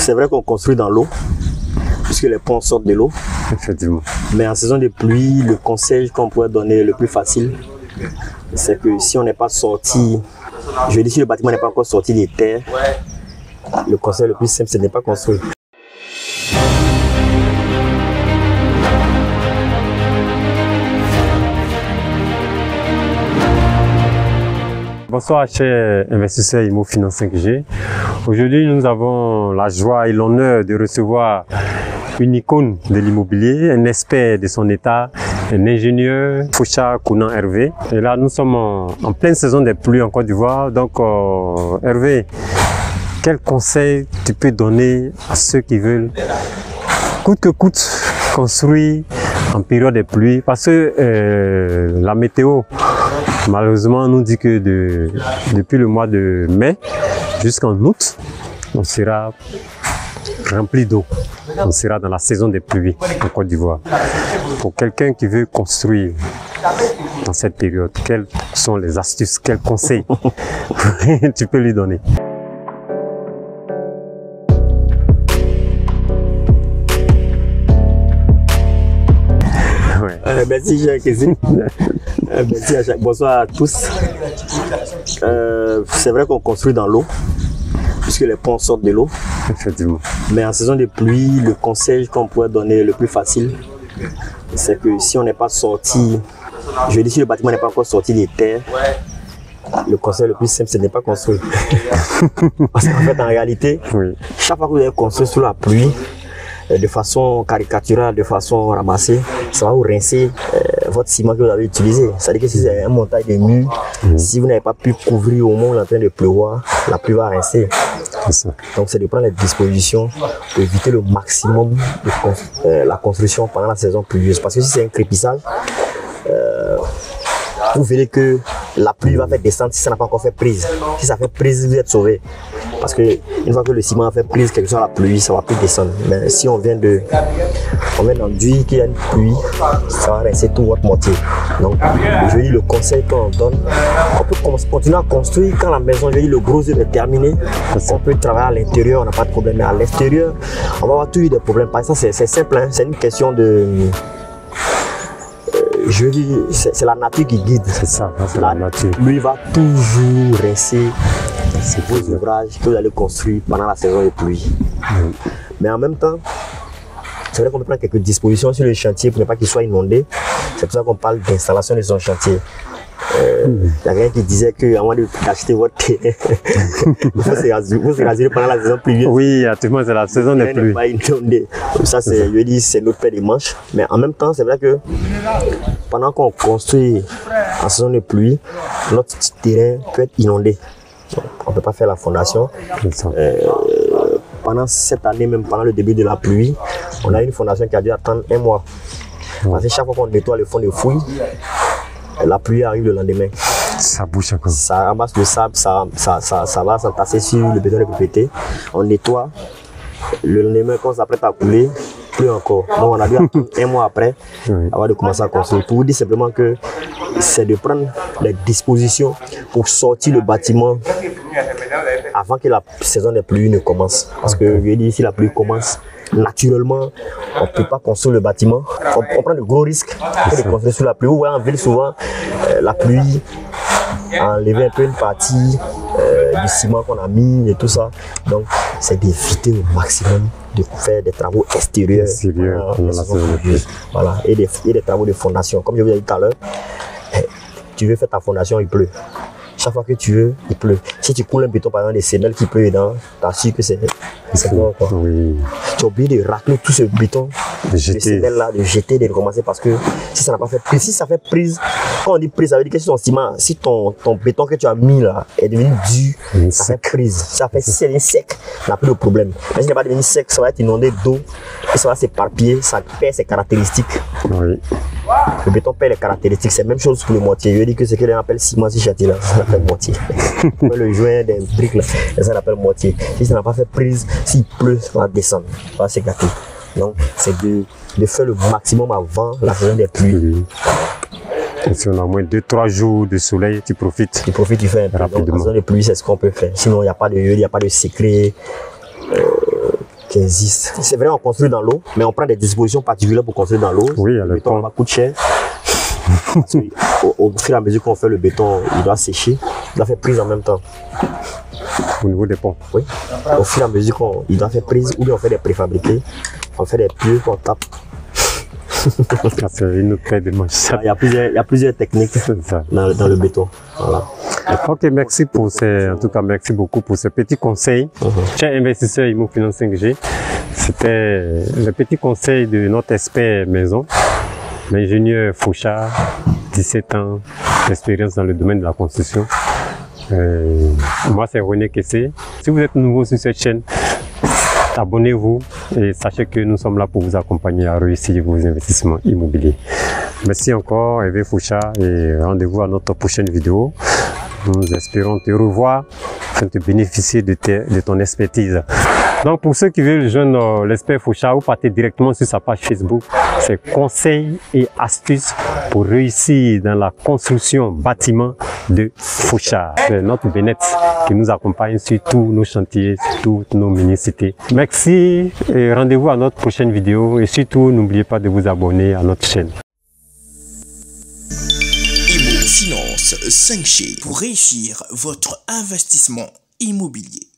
C'est vrai qu'on construit dans l'eau, puisque les ponts sortent de l'eau. Effectivement. Mais en saison de pluie, le conseil qu'on pourrait donner le plus facile, c'est que si on n'est pas sorti, je dis si le bâtiment n'est pas encore sorti des terres, le conseil le plus simple, c'est de ne pas construire. Bonsoir chers investisseurs IMO Finance 5G. Aujourd'hui nous avons la joie et l'honneur de recevoir une icône de l'immobilier, un expert de son état, un ingénieur, Foucha Kounan Hervé. Et là nous sommes en pleine saison des pluies en Côte d'Ivoire. Donc Hervé, quel conseil tu peux donner à ceux qui veulent coûte que coûte construire en période de pluie? Parce que la météo malheureusement, on nous dit que depuis le mois de mai jusqu'en août, on sera rempli d'eau. On sera dans la saison des pluies en Côte d'Ivoire. Pour quelqu'un qui veut construire dans cette période, quelles sont les astuces, quels conseils tu peux lui donner? Merci, Jacques. Merci à Jacques. Bonsoir à tous. C'est vrai qu'on construit dans l'eau, puisque les ponts sortent de l'eau. Effectivement. Mais en saison de pluie, le conseil qu'on pourrait donner le plus facile, c'est que si on n'est pas sorti, je dis si le bâtiment n'est pas encore sorti des terres, le conseil le plus simple, c'est de ne pas construire. Parce qu'en fait, en réalité, chaque fois que vous avez construit sous la pluie, de façon caricaturale, de façon ramassée, ça va vous rincer votre ciment que vous avez utilisé. C'est-à-dire que si c'est un montage de mur, si vous n'avez pas pu couvrir au moment où il est en train de pleuvoir, la pluie va rincer. Donc c'est de prendre les dispositions pour éviter le maximum de la construction pendant la saison pluvieuse. Parce que si c'est un crépissage, vous verrez que la pluie va faire descendre si ça n'a pas encore fait prise. Si ça fait prise, vous êtes sauvé. Parce que une fois que le ciment a fait prise, quelque chose à la pluie, ça ne va plus descendre. Mais si on vient d'enduire qu'il y a une pluie, ça va rester tout votre mortier. Donc, je dis le conseil qu'on donne, on peut continuer à construire quand la maison, je dis le gros œuvre est terminé. On peut travailler à l'intérieur, on n'a pas de problème. Mais à l'extérieur, on va avoir toujours des problèmes. Par exemple, c'est simple, hein, c'est une question de... Je dis, c'est la nature qui guide. C'est ça, c'est la nature. Lui va toujours rester vos ouvrages que vous allez construire pendant la saison de pluie. Mais en même temps, c'est vrai qu'on peut prendre quelques dispositions sur le chantier pour ne pas qu'il soit inondé. C'est pour ça qu'on parle d'installation de son chantier. Il y a quelqu'un qui disait qu'avant d'acheter votre terrain, il faut se raser pendant la saison pluvieuse. Oui, actuellement c'est la saison des pluies. Ça, je veux dire, c'est notre paire des manches. Mais en même temps, c'est vrai que pendant qu'on construit en saison de pluie, notre terrain peut être inondé. Donc, on ne peut pas faire la fondation. Pendant cette année, même pendant le début de la pluie, on a une fondation qui a dû attendre 1 mois. Parce que chaque fois qu'on nettoie le fond de fouille, la pluie arrive le lendemain. Ça bouge encore. Ça ramasse le sable, ça va s'entasser sur le béton de propriété. On nettoie. Le lendemain, quand on s'apprête à couler, plus encore. Donc on a dû attendre 1 mois après avant de commencer à construire. Pour vous dire simplement que c'est de prendre les dispositions pour sortir le bâtiment avant que la saison des pluies ne commence. Parce que je veux dire, si la pluie commence, naturellement, on ne peut pas construire le bâtiment. On prend de gros risques de construire sous la pluie. Vous voyez en ville souvent, la pluie a enlevé un peu une partie du ciment qu'on a mis et tout ça. Donc, c'est d'éviter au maximum de faire des travaux extérieurs. Voilà, et des travaux de fondation. Comme je vous ai dit tout à l'heure, tu veux faire ta fondation, il pleut. Chaque fois que tu veux, il pleut. Si tu coules un béton, par exemple, des sémelles qui pleut dedans, t'assures que c'est bon, quoi. Tu as oublié de racler tout ce béton, de jeter, de recommencer parce que si ça n'a pas fait prise, si ça fait prise, quand on dit prise, ça veut dire que si ton ciment, si ton béton que tu as mis là est devenu dur, ça fait prise. Si c'est devenu sec, on n'a plus de problème. Mais si n'est pas devenu sec, ça va être inondé d'eau et ça va s'éparpiller, ça perd ses caractéristiques. Le béton perd les caractéristiques, c'est la même chose pour le mortier. Je veux dire que ce que l'on appelle ciment si châtier là, ça s'appelle mortier. Le joint des briques là, ça s'appelle mortier. Si ça n'a pas fait prise, s'il pleut, ça va descendre, ça va s'éclater. Donc c'est de faire le maximum avant la saison des pluies. Et si on a moins 2-3 jours de soleil, tu profites. Tu fais un peu. Donc, en saison de pluie, c'est ce qu'on peut faire. Sinon, il n'y a pas de secret. qui existent. C'est vrai, on construit dans l'eau, mais on prend des dispositions particulières pour construire dans l'eau. Oui, le béton coûte cher. Au fur et à mesure qu'on fait le béton, il doit sécher, il doit faire prise en même temps. Au niveau des ponts? Oui. Au fur et à mesure qu'il doit faire prise, ou bien on fait des préfabriqués, on fait des pieux qu'on tape. C'est une autre paire de manches. Il y a plusieurs techniques dans le béton. Voilà. Ok, merci en tout cas, merci beaucoup pour ce petit conseil. Chers investisseurs Imo Finance 5G, c'était le petit conseil de notre expert maison, l'ingénieur Fouchard, 17 ans d'expérience dans le domaine de la construction. Moi, c'est René Kessé. Si vous êtes nouveau sur cette chaîne, abonnez-vous et sachez que nous sommes là pour vous accompagner à réussir vos investissements immobiliers. Merci encore, Hervé Fouchard, et rendez-vous à notre prochaine vidéo. Nous espérons te revoir afin de bénéficier de ton expertise. Donc, pour ceux qui veulent rejoindre l'expert Fouchard, vous partez directement sur sa page Facebook. C'est conseils et astuces pour réussir dans la construction bâtiment de Fouchard. C'est notre Bénet qui nous accompagne sur tous nos chantiers, sur toutes nos mini-cités. Merci et rendez-vous à notre prochaine vidéo. Et surtout, n'oubliez pas de vous abonner à notre chaîne. Imo Finance 5G pour réussir votre investissement immobilier.